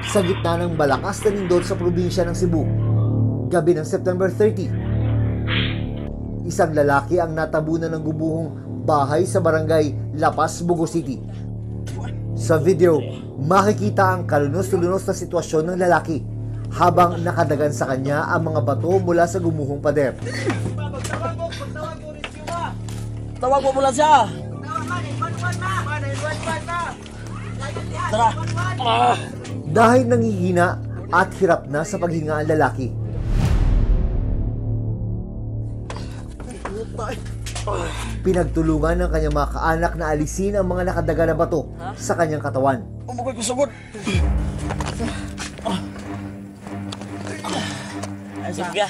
Sa gitna ng malakas na lindol sa probinsya ng Cebu, gabi ng September 30, isang lalaki ang natabunan ng gubuhong bahay sa barangay Lapas, Bugo City. Sa video, makikita ang kalunos-lunos na sitwasyon ng lalaki habang nakadagan sa kanya ang mga bato mula sa gumuhong pader. Tawag mo mula siya. Tara. Dahil nangihina at hirap na sa paghinga ang lalaki, pinagtulungan ng kanyang mga kaanak na alisin ang mga nakadaga na bato sa kanyang katawan. Umukoy ko sugod. Ay, sige.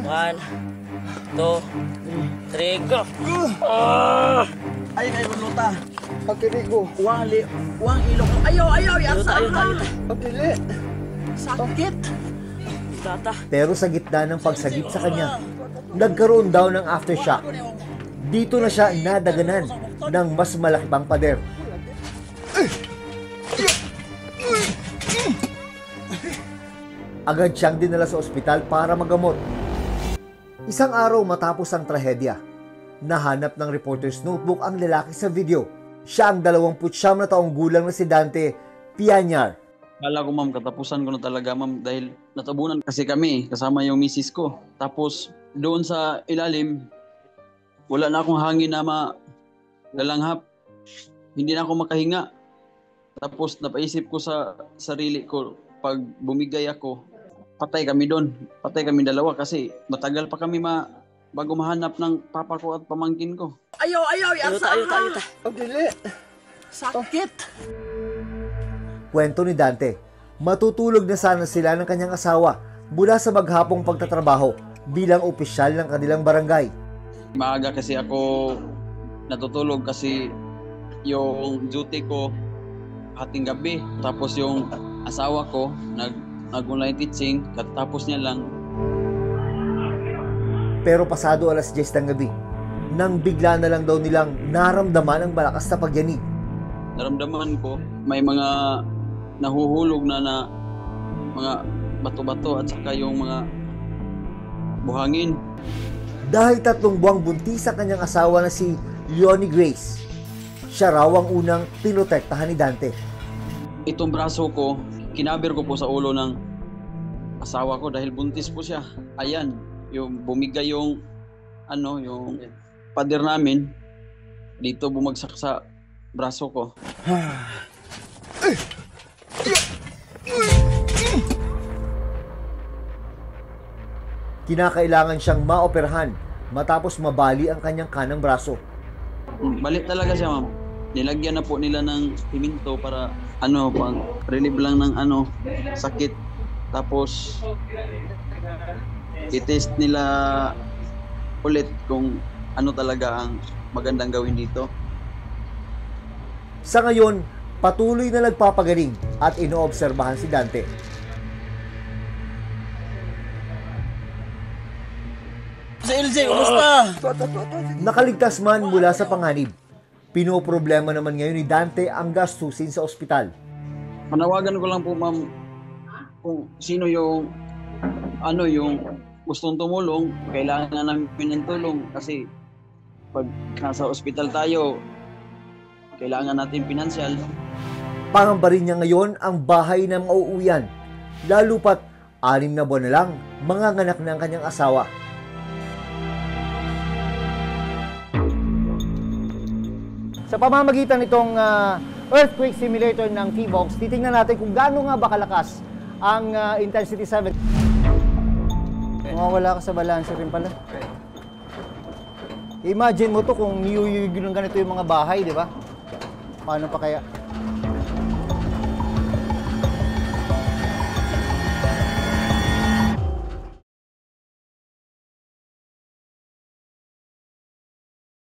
1, 2, 3, go! Ay, kayo luta. Pagkiri ko. Wang ilong. Ayaw, yata. Pagkiri. Sakit. Tata. Pero sa gitna ng pagsagip sa kanya, nagkaroon daw ng aftershock. Dito na siya nadaganan ng mas malaki pang pader. Agad siyang dinala sa ospital para magamot. Isang araw matapos ang trahedya, nahanap ng reporter's notebook ang lalaki sa video. Siya ang 29 na taong gulang na si Dante Pianyar. Kala ko ma'am, katapusan ko na talaga ma'am dahil natabunan kasi kami kasama yung misis ko. Tapos doon sa ilalim, wala na akong hangin na malalanghap. Hindi na ako makahinga. Tapos napaisip ko sa sarili ko, pag bumigay ako, patay kami doon. Patay kami dalawa kasi matagal pa kami bago mahanap ng papa ko at pamangkin ko. Ayaw, yata. Pagkiri. Sakit. Kwento ni Dante, matutulog na sana sila ng kanyang asawa mula sa maghapong pagtatrabaho bilang opisyal ng kanilang barangay. Maaga kasi ako natutulog kasi yung duty ko hating gabi. Tapos yung asawa ko nag-online teaching, katapos niya lang. Pero pasado alas 10 ng gabi, nang bigla na lang daw nilang naramdaman ang malakas na pagyanig. Naramdaman ko may mga nahuhulog na mga bato-bato at saka yung mga buhangin. Dahil 3 buwang buntis ang kanyang asawa na si Leonie Grace, siya raw ang unang pinotektahan ni Dante. Itong braso ko, kinabir ko po sa ulo ng asawa ko dahil buntis po siya. Ayan, yung bumigay yung yung pader namin, dito bumagsak sa braso ko. Kinakailangan siyang maoperahan matapos mabali ang kanyang kanang braso. Balik talaga siya ma'am. Nilagyan na po nila ng siminto para pang relieve lang ng sakit. Tapos i-test nila ulit kung ano talaga ang magandang gawin dito. Sa ngayon, patuloy na nagpapagaling at inoobserbahan si Dante. Sa LJ, kumusta? Nakaligtas man mula sa panganib, pinoproblema naman ngayon ni Dante ang gastusin sa ospital. Panawagan ko lang po ma'am kung sino yung gustong tumulong, kailangan namin ng tulong kasi pag nasa ospital tayo, kailangan natin pinansyal. Pangamba rin niya ngayon ang bahay ng mauuyan, lalo pat 6 na buwan na lang manganganak na ang kanyang asawa. Sa pamamagitan nitong earthquake simulator ng T-Box, titingnan natin kung gaano nga ba kalakas ang intensity 7. Mawawala ka sa balancer rin pala. Imagine mo to kung niyuyugin ng ganito yung mga bahay, di ba? Paano pa kaya?